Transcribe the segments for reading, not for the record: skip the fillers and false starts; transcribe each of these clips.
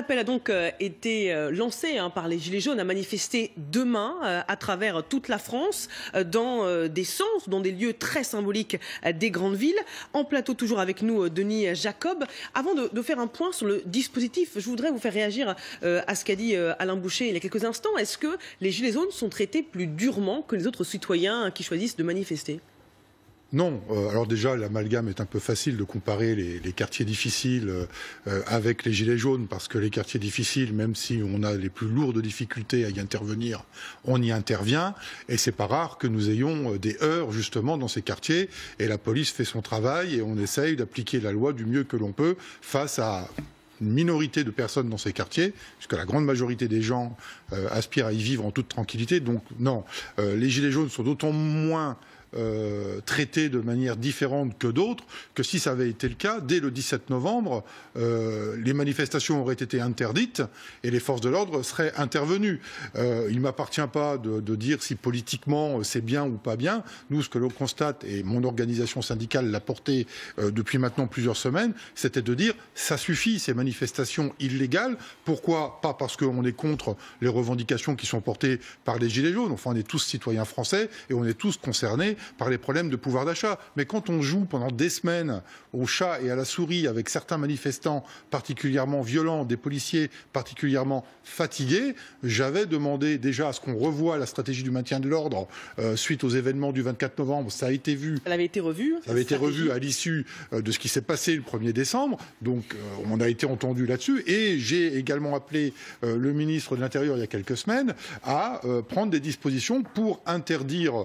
appel a donc été lancé par les Gilets jaunes à manifester demain à travers toute la France dans des centres, dans des lieux très symboliques des grandes villes. En plateau, toujours avec nous, Denis Jacob. Avant de faire un point sur le dispositif, je voudrais vous faire réagir à ce qu'a dit Alain Boucher il y a quelques instants. Est-ce que les Gilets jaunes sont traités plus durement que les autres citoyens qui choisissent de manifester ? Non. Alors déjà, l'amalgame est un peu facile de comparer les quartiers difficiles avec les Gilets jaunes, parce que les quartiers difficiles, même si on a les plus lourdes difficultés à y intervenir, on y intervient. Et c'est pas rare que nous ayons des heurts, justement, dans ces quartiers. Et la police fait son travail et on essaye d'appliquer la loi du mieux que l'on peut face à une minorité de personnes dans ces quartiers, puisque la grande majorité des gens aspirent à y vivre en toute tranquillité. Donc non, les Gilets jaunes sont d'autant moins traités de manière différente que d'autres, que si ça avait été le cas, dès le 17 novembre, les manifestations auraient été interdites et les forces de l'ordre seraient intervenues. Il ne m'appartient pas de dire si politiquement c'est bien ou pas bien. Nous, ce que l'on constate, et mon organisation syndicale l'a porté depuis maintenant plusieurs semaines, c'était de dire ça suffit, ces manifestations illégales. Pourquoi ? Pas parce qu'on est contre les revendications qui sont portées par les Gilets jaunes. Enfin, on est tous citoyens français et on est tous concernés par les problèmes de pouvoir d'achat. Mais quand on joue pendant des semaines au chat et à la souris avec certains manifestants particulièrement violents, des policiers particulièrement fatigués, j'avais demandé déjà à ce qu'on revoie la stratégie du maintien de l'ordre suite aux événements du 24 novembre. Ça a été vu. Elle avait été revue. Ça avait été revu à l'issue de ce qui s'est passé le 1er décembre. Donc on a été entendu là-dessus. Et j'ai également appelé le ministre de l'Intérieur il y a quelques semaines à prendre des dispositions pour interdire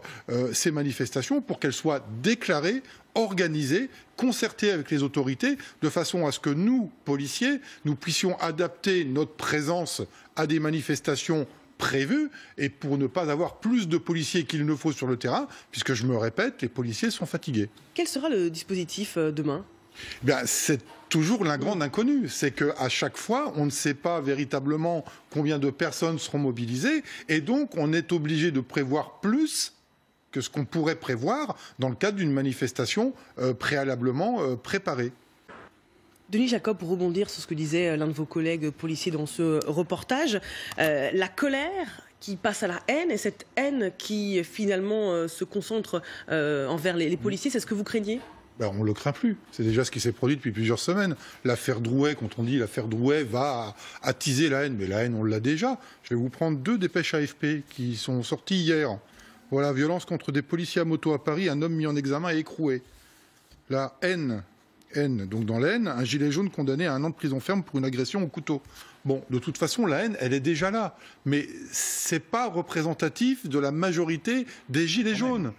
ces manifestations, pour qu'elles soient déclarées, organisées, concertées avec les autorités, de façon à ce que nous, policiers, nous puissions adapter notre présence à des manifestations prévues, et pour ne pas avoir plus de policiers qu'il ne faut sur le terrain, puisque je me répète, les policiers sont fatigués. Quel sera le dispositif demain ? C'est toujours la grande inconnue. C'est qu'à chaque fois, on ne sait pas véritablement combien de personnes seront mobilisées, et donc on est obligé de prévoir plus que ce qu'on pourrait prévoir dans le cadre d'une manifestation préalablement préparée. Denis Jacob, pour rebondir sur ce que disait l'un de vos collègues policiers dans ce reportage, la colère qui passe à la haine, et cette haine qui finalement se concentre envers les policiers, c'est ce que vous craignez ? On ne le craint plus. C'est déjà ce qui s'est produit depuis plusieurs semaines. L'affaire Drouet, quand on dit l'affaire Drouet va attiser la haine, mais la haine, on l'a déjà. Je vais vous prendre 2 dépêches AFP qui sont sorties hier. Voilà, violence contre des policiers à moto à Paris, un homme mis en examen et écroué. La haine, donc dans la haine, un gilet jaune condamné à 1 an de prison ferme pour une agression au couteau. Bon, de toute façon, la haine, elle est déjà là. Mais ce n'est pas représentatif de la majorité des gilets jaunes.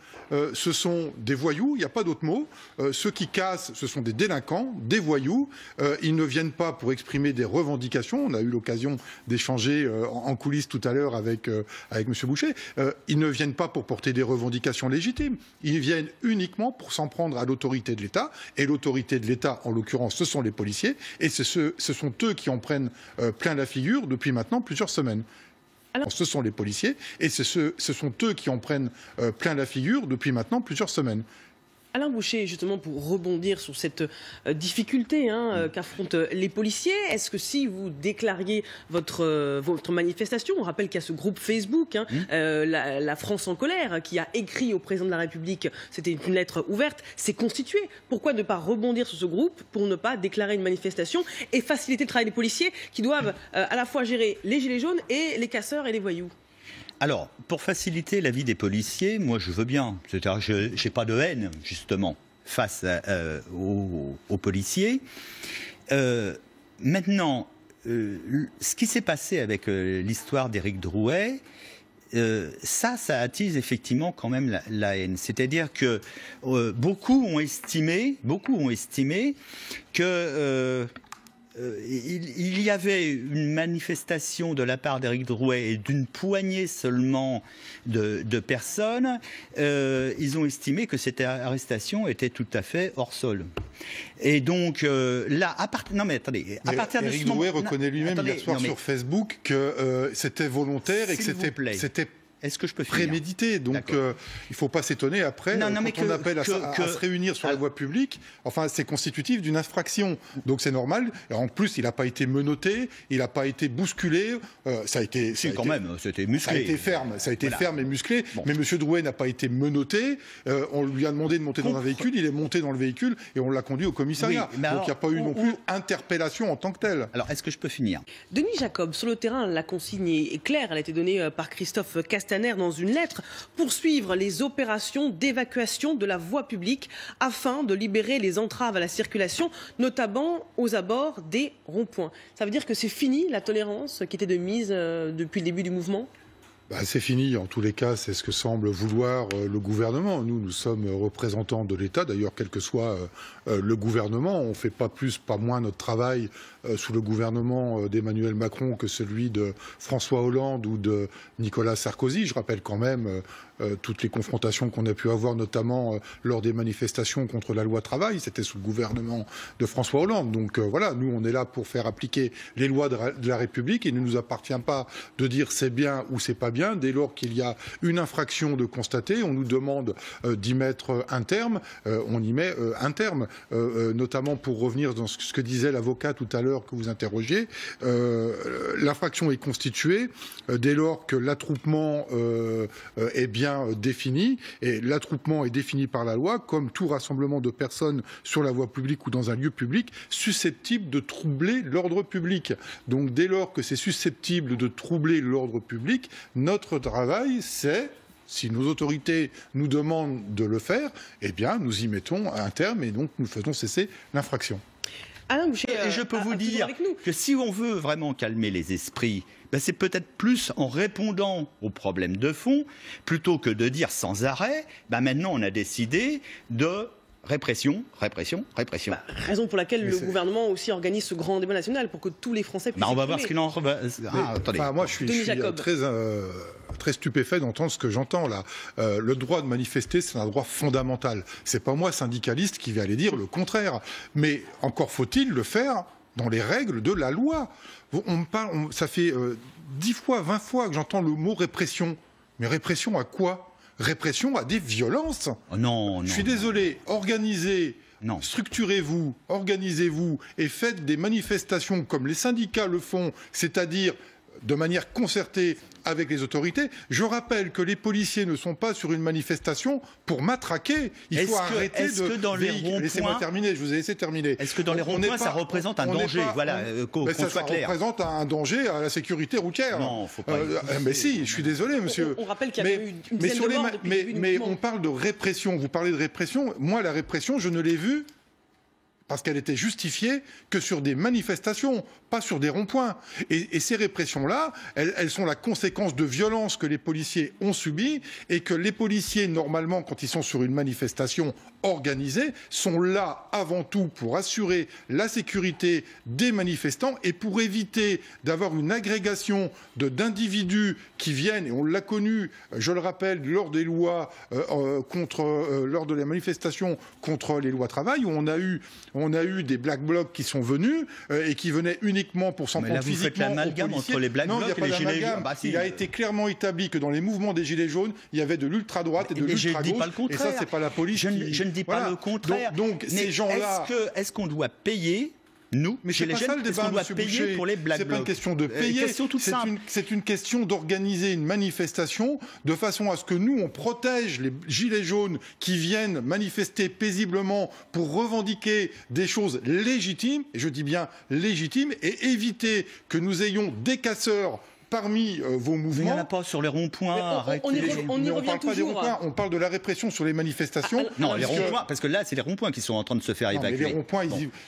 Ce sont des voyous, il n'y a pas d'autre mot. Ceux qui cassent, ce sont des délinquants, des voyous. Ils ne viennent pas pour exprimer des revendications. On a eu l'occasion d'échanger en coulisses tout à l'heure avec M. Boucher. Ils ne viennent pas pour porter des revendications légitimes. Ils viennent uniquement pour s'en prendre à l'autorité de l'État. Et l'autorité de l'État, en l'occurrence, ce sont les policiers. Et ce sont eux qui en prennent plein la figure depuis maintenant plusieurs semaines. Alors, ce sont les policiers et ce sont eux qui en prennent plein la figure depuis maintenant plusieurs semaines. Alain Boucher, justement, pour rebondir sur cette difficulté qu'affrontent les policiers, est-ce que si vous déclariez votre manifestation, on rappelle qu'il y a ce groupe Facebook, la France en colère, qui a écrit au président de la République, c'était une lettre ouverte, s'est constitué. Pourquoi ne pas rebondir sur ce groupe pour ne pas déclarer une manifestation et faciliter le travail des policiers qui doivent à la fois gérer les gilets jaunes et les casseurs et les voyous ? Alors, pour faciliter la vie des policiers, moi je veux bien. C'est-à-dire, je n'ai pas de haine, justement, face aux policiers. Maintenant, ce qui s'est passé avec l'histoire d'Éric Drouet, ça attise effectivement quand même la haine. C'est-à-dire que beaucoup ont estimé que il y avait une manifestation de la part d'Éric Drouet et d'une poignée seulement de personnes. Ils ont estimé que cette arrestation était tout à fait hors sol. Et donc là, non mais attendez, à partir de Éric Drouet reconnaît lui-même hier soir sur Facebook que c'était volontaire et que c'était Est-ce que je peux finir? Prémédité. Donc, il ne faut pas s'étonner après, quand on appelle à se réunir sur la voie publique, enfin, c'est constitutif d'une infraction. Donc, c'est normal. Et en plus, il n'a pas été menotté, il n'a pas été bousculé. Ça a été... c'était musclé. Ça a été ferme. Ça a été ferme et musclé. Bon. Mais M. Drouet n'a pas été menotté. On lui a demandé de monter dans un véhicule. Il est monté dans le véhicule et on l'a conduit au commissariat. Oui, donc, il n'y a pas eu non plus interpellation en tant que telle. Alors, est-ce que je peux finir? Denis Jacob, sur le terrain, la consigne est claire. Elle a été donnée par Christophe Castaner dans une lettre: poursuivre les opérations d'évacuation de la voie publique afin de libérer les entraves à la circulation, notamment aux abords des ronds-points. Ça veut dire que c'est fini la tolérance qui était de mise depuis le début du mouvement? C'est fini, en tous les cas, c'est ce que semble vouloir le gouvernement. Nous sommes représentants de l'État, d'ailleurs, quel que soit le gouvernement. On ne fait pas plus, pas moins notre travail sous le gouvernement d'Emmanuel Macron que celui de François Hollande ou de Nicolas Sarkozy. Je rappelle quand même toutes les confrontations qu'on a pu avoir, notamment lors des manifestations contre la loi travail. C'était sous le gouvernement de François Hollande. Donc voilà, nous, on est là pour faire appliquer les lois de la République. Il ne nous appartient pas de dire c'est bien ou c'est pas bien. Dès lors qu'il y a une infraction de constater, on nous demande d'y mettre un terme. On y met un terme, notamment pour revenir dans ce que disait l'avocat tout à l'heure que vous interrogiez. L'infraction est constituée dès lors que l'attroupement est bien défini. Et l'attroupement est défini par la loi comme tout rassemblement de personnes sur la voie publique ou dans un lieu public susceptible de troubler l'ordre public. Donc dès lors que c'est susceptible de troubler l'ordre public, notre travail, c'est, si nos autorités nous demandent de le faire, eh bien, nous y mettons un terme et donc nous faisons cesser l'infraction. Alain Boucher, et je peux vous dire que si on veut vraiment calmer les esprits, c'est peut-être plus en répondant aux problèmes de fond, plutôt que de dire sans arrêt, maintenant on a décidé de... répression. Raison pour laquelle le gouvernement aussi organise ce grand débat national, pour que tous les Français puissent... on va voir ce qu'il en... attendez. Moi, je suis très stupéfait d'entendre ce que j'entends là. Le droit de manifester, c'est un droit fondamental. C'est pas moi, syndicaliste, qui vais aller dire le contraire. Mais encore faut-il le faire dans les règles de la loi. Ça fait 10 fois, 20 fois que j'entends le mot répression. Mais répression à quoi ? Répression à des violences. Non. Je suis désolé, structurez-vous, organisez-vous et faites des manifestations comme les syndicats le font, c'est-à-dire de manière concertée avec les autorités. Je rappelle que les policiers ne sont pas sur une manifestation pour matraquer. Il faut arrêter de... Laissez-moi terminer, je vous ai laissé terminer. Est-ce que dans les ronds-points, ça représente un danger? Qu'on soit clair. Ça représente un danger à la sécurité routière. Non, faut pas... mais si, je suis désolé, monsieur. On rappelle qu'il y a eu une dizaine de morts depuis le début du mouvement. On parle de répression. Vous parlez de répression. Moi, la répression, je ne l'ai vue parce qu'elle était justifiée que sur des manifestations, pas sur des ronds-points. Et ces répressions-là, elles sont la conséquence de violences que les policiers ont subies et que les policiers, normalement, quand ils sont sur une manifestation organisée, sont là avant tout pour assurer la sécurité des manifestants et pour éviter d'avoir une agrégation d'individus qui viennent, et on l'a connu, je le rappelle, lors des lois lors de la manifestation contre les lois travail, où on a eu des black blocs qui sont venus et qui venaient uniquement pour s'en prendre physiquement. Vous faites l'amalgame entre les black blocs et les gilets jaunes. Il a été clairement établi que dans les mouvements des gilets jaunes, il y avait de l'ultra-droite et de l'ultra-gauche. Et ça, c'est pas la police. Je ne dis pas le contraire. Donc ces gens-là... Est-ce qu'on doit payer, nous, mais chez les jeunes, est-ce qu'on doit payer pour les black blocs? C'est pas une question de payer, c'est une question d'organiser une manifestation de façon à ce que nous, on protège les gilets jaunes qui viennent manifester paisiblement pour revendiquer des choses légitimes, et je dis bien légitimes, et éviter que nous ayons des casseurs parmi vos mouvements. Mais il n'y en a pas sur les ronds-points. On y revient toujours. On parle de la répression sur les manifestations. Non, les ronds-points, parce que là, c'est les ronds-points qui sont en train de se faire évacuer. Les ronds-points,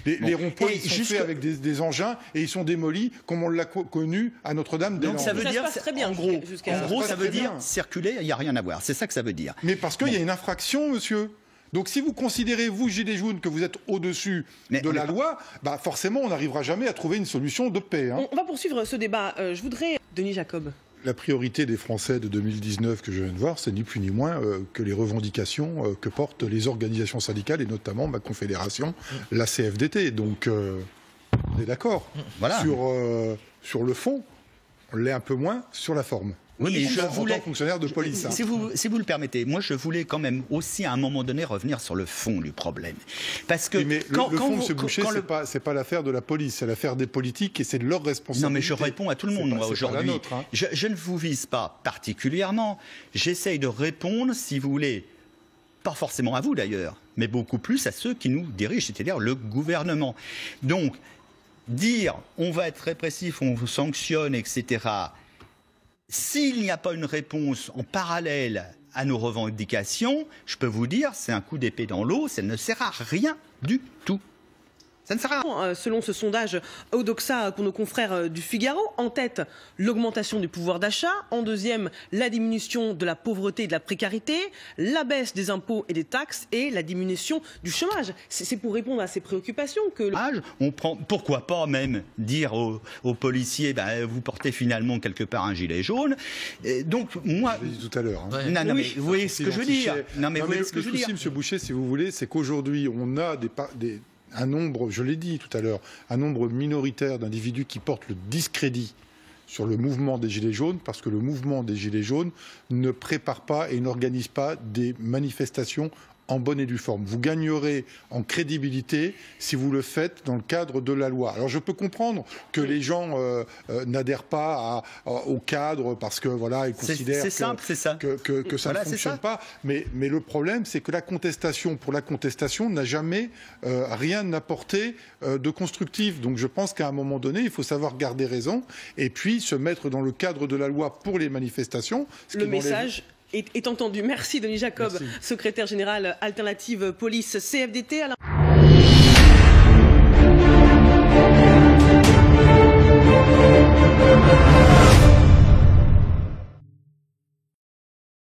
les ronds-points, ils sont faits avec des engins et ils sont démolis, comme on l'a connu à Notre-Dame-des-Landes. Donc ça veut dire, en gros, ça veut dire circuler, il n'y a rien à voir. C'est ça que ça veut dire. Mais parce qu'il y a une infraction, monsieur. Donc si vous considérez, vous, Gilets jaunes, que vous êtes au-dessus de la loi, forcément, on n'arrivera jamais à trouver une solution de paix. On va poursuivre ce débat. Je voudrais... Denis Jacob. La priorité des Français de 2019 que je viens de voir, c'est ni plus ni moins que les revendications que portent les organisations syndicales, et notamment ma confédération, la CFDT. Donc, on est d'accord. Voilà. Sur le fond, on l'est un peu moins sur la forme. Oui, mais en tant que fonctionnaire de police. Si vous le permettez, moi je voulais quand même aussi à un moment donné revenir sur le fond du problème. Parce que mais le fond de ce boucher, c'est pas l'affaire de la police, c'est l'affaire des politiques et c'est de leur responsabilité. Non, mais je réponds à tout le monde, moi, aujourd'hui. Hein. Je ne vous vise pas particulièrement. J'essaye de répondre, si vous voulez, pas forcément à vous d'ailleurs, mais beaucoup plus à ceux qui nous dirigent, c'est-à-dire le gouvernement. Donc, dire on va être répressif, on vous sanctionne, etc., s'il n'y a pas une réponse en parallèle à nos revendications, je peux vous dire, c'est un coup d'épée dans l'eau, ça ne sert à rien du tout. Ça ne sert à rien. Selon ce sondage Odoxa pour nos confrères du Figaro, en tête, l'augmentation du pouvoir d'achat. En deuxième, la diminution de la pauvreté et de la précarité, la baisse des impôts et des taxes et la diminution du chômage. C'est pour répondre à ces préoccupations que... Pourquoi pas même dire aux policiers, vous portez finalement quelque part un gilet jaune. Et donc, moi... Je l'ai dit tout à l'heure. Hein. Non, mais vous voyez ce que je veux dire. Le souci, M. Boucher, si vous voulez, c'est qu'aujourd'hui, on a un nombre, je l'ai dit tout à l'heure, un nombre minoritaire d'individus qui portent le discrédit sur le mouvement des Gilets jaunes, parce que le mouvement des Gilets jaunes ne prépare pas et n'organise pas des manifestations en bonne et due forme. Vous gagnerez en crédibilité si vous le faites dans le cadre de la loi. Alors je peux comprendre que les gens n'adhèrent pas au cadre parce que voilà, ils considèrent que ça ne fonctionne pas. Mais le problème, c'est que la contestation pour la contestation n'a jamais rien apporté de constructif. Donc je pense qu'à un moment donné, il faut savoir garder raison et puis se mettre dans le cadre de la loi pour les manifestations. Le message est entendu. Merci Denis Jacob, secrétaire général Alternative Police CFDT.